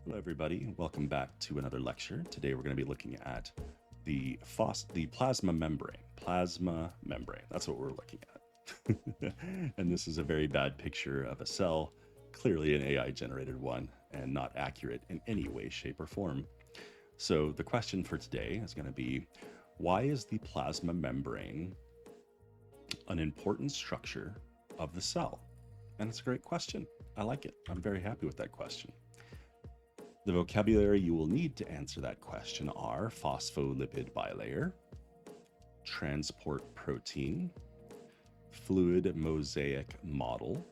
Hello, everybody. Welcome back to another lecture. Today we're going to be looking at the plasma membrane. Plasma membrane. That's what we're looking at. And this is a very bad picture of a cell, clearly an AI generated one, and not accurate in any way, shape, or form. So the question for today is going to be, why is the plasma membrane an important structure of the cell? And it's a great question. I like it. I'm very happy with that question. The vocabulary you will need to answer that question are phospholipid bilayer, transport protein, fluid mosaic model,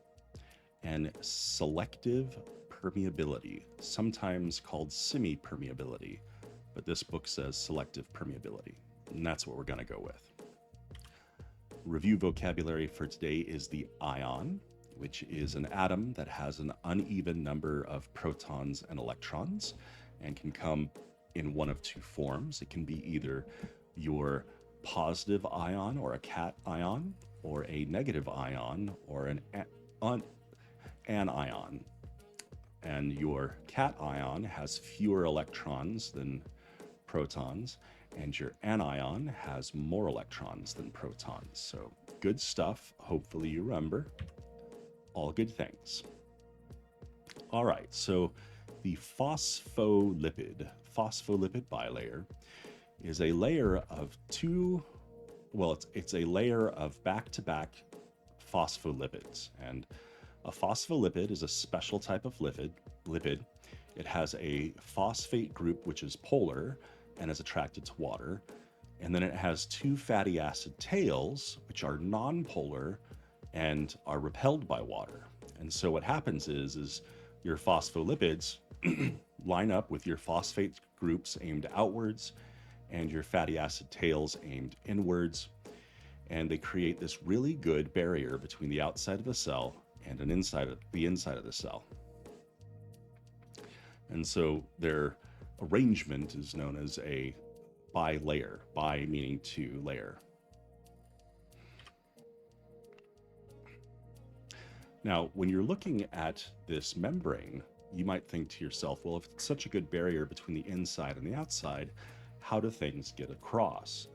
and selective permeability, sometimes called semi-permeability, but this book says selective permeability, and that's what we're going to go with. Review vocabulary for today is the ion, which is an atom that has an uneven number of protons and electrons and can come in one of two forms. It can be either your positive ion or a cation, or a negative ion or an anion. And your cation has fewer electrons than protons, and your anion has more electrons than protons. So good stuff. Hopefully you remember. All good things. All right, so the phospholipid bilayer is a layer of it's a layer of back-to-back phospholipids. And a phospholipid is a special type of lipid. It has a phosphate group, which is polar and is attracted to water. And then it has two fatty acid tails, which are nonpolar and are repelled by water. And so what happens is your phospholipids line up with your phosphate groups aimed outwards and your fatty acid tails aimed inwards, and they create this really good barrier between the outside of the cell and the inside of the cell. And so their arrangement is known as a bilayer, bi meaning two layer. Now, when you're looking at this membrane, you might think to yourself, well, if it's such a good barrier between the inside and the outside, how do things get across?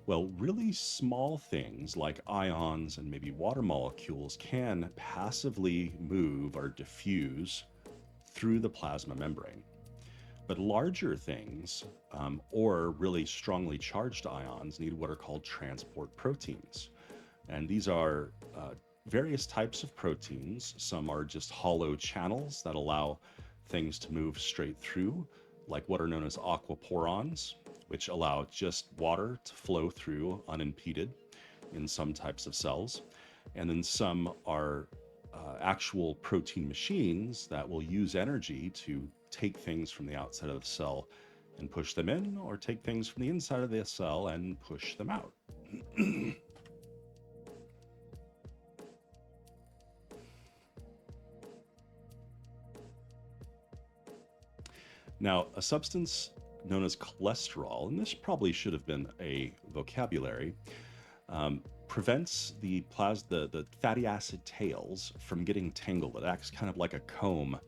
Well, really small things like ions and maybe water molecules can passively move or diffuse through the plasma membrane. But larger things, or really strongly charged ions, need what are called transport proteins. And these are various types of proteins. Some are just hollow channels that allow things to move straight through, like what are known as aquaporons, which allow just water to flow through unimpeded in some types of cells. And then some are actual protein machines that will use energy to take things from the outside of the cell and push them in, or take things from the inside of the cell and push them out. Now, a substance known as cholesterol, and this probably should have been a vocabulary, prevents the fatty acid tails from getting tangled. It acts kind of like a comb.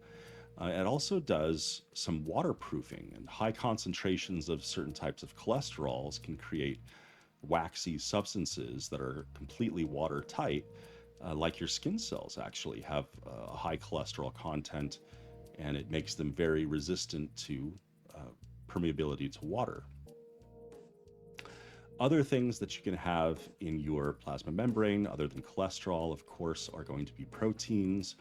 It also does some waterproofing, and high concentrations of certain types of cholesterols can create waxy substances that are completely watertight, like your skin cells actually have a high cholesterol content, and it makes them very resistant to permeability to water. Other things that you can have in your plasma membrane, other than cholesterol, of course, are going to be proteins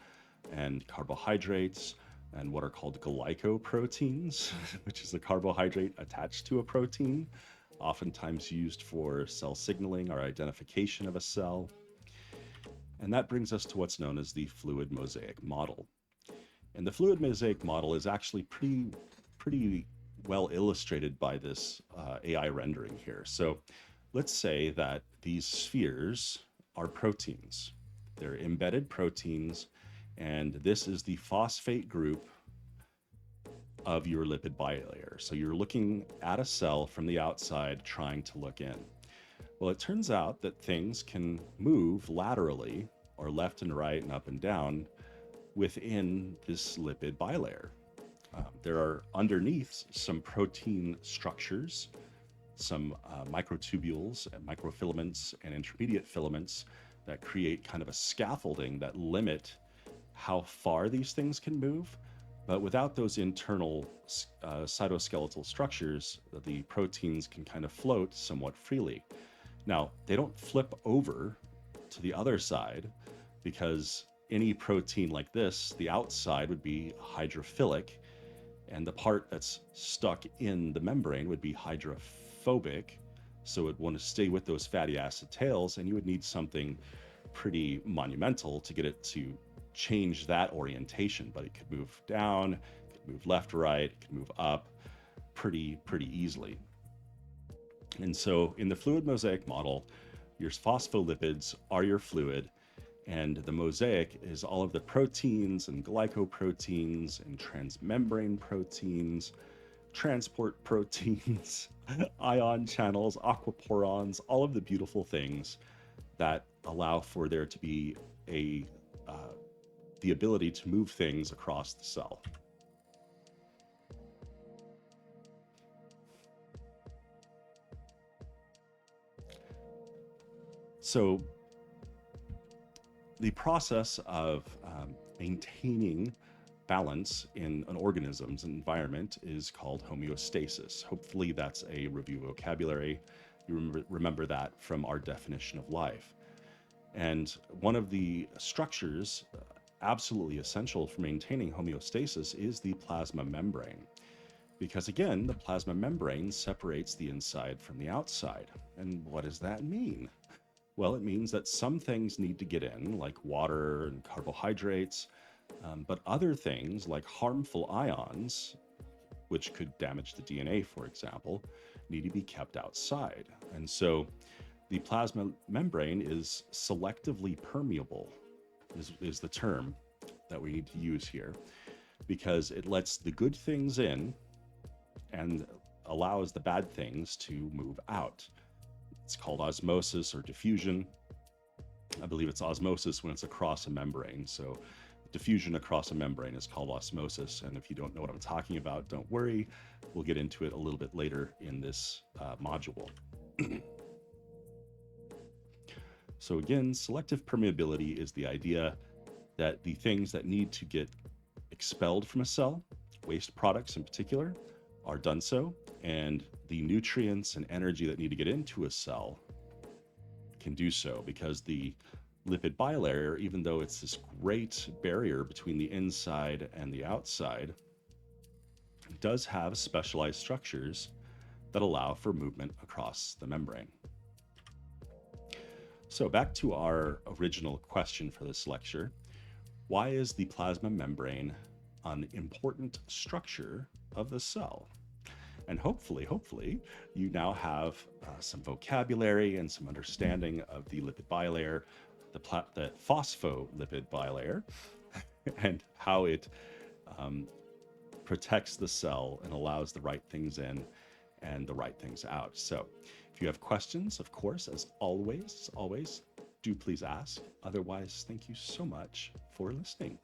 and carbohydrates, and what are called glycoproteins, which is a carbohydrate attached to a protein, oftentimes used for cell signaling or identification of a cell. And that brings us to what's known as the fluid mosaic model. And the fluid mosaic model is actually pretty well illustrated by this AI rendering here. So let's say that these spheres are proteins. They're embedded proteins, and this is the phosphate group of your lipid bilayer. So you're looking at a cell from the outside trying to look in. Well, it turns out that things can move laterally, or left and right and up and down, within this lipid bilayer. there are underneath some protein structures, some microtubules and microfilaments and intermediate filaments that create kind of a scaffolding that limit how far these things can move. But without those internal cytoskeletal structures, the proteins can kind of float somewhat freely. Now, they don't flip over to the other side because any protein like this, the outside would be hydrophilic, and the part that's stuck in the membrane would be hydrophobic. So it would want to stay with those fatty acid tails, and you would need something pretty monumental to get it to change that orientation. But it could move down, it could move left, right, it could move up pretty easily. And so in the fluid mosaic model, your phospholipids are your fluid, and the mosaic is all of the proteins and glycoproteins and transmembrane proteins, transport proteins, ion channels, aquaporons, all of the beautiful things that allow for there to be a the ability to move things across the cell. So the process of maintaining balance in an organism's environment is called homeostasis. Hopefully that's a review vocabulary. You remember that from our definition of life. And one of the structures absolutely essential for maintaining homeostasis is the plasma membrane. Because again, the plasma membrane separates the inside from the outside. And what does that mean? Well, it means that some things need to get in, like water and carbohydrates, but other things, like harmful ions, which could damage the DNA, for example, need to be kept outside. And so the plasma membrane is selectively permeable, is the term that we need to use here, because it lets the good things in and allows the bad things to move out. It's called osmosis or diffusion. I believe it's osmosis when it's across a membrane. So diffusion across a membrane is called osmosis. And if you don't know what I'm talking about, don't worry. We'll get into it a little bit later in this module. So again, selective permeability is the idea that the things that need to get expelled from a cell, waste products in particular, are done so, and the nutrients and energy that need to get into a cell can do so, because the lipid bilayer, even though it's this great barrier between the inside and the outside, does have specialized structures that allow for movement across the membrane. So back to our original question for this lecture: why is the plasma membrane an important structure of the cell? And hopefully, you now have some vocabulary and some understanding of the lipid bilayer, the phospholipid bilayer, and how it protects the cell and allows the right things in and the right things out. So if you have questions, of course, as always, do please ask. Otherwise, thank you so much for listening.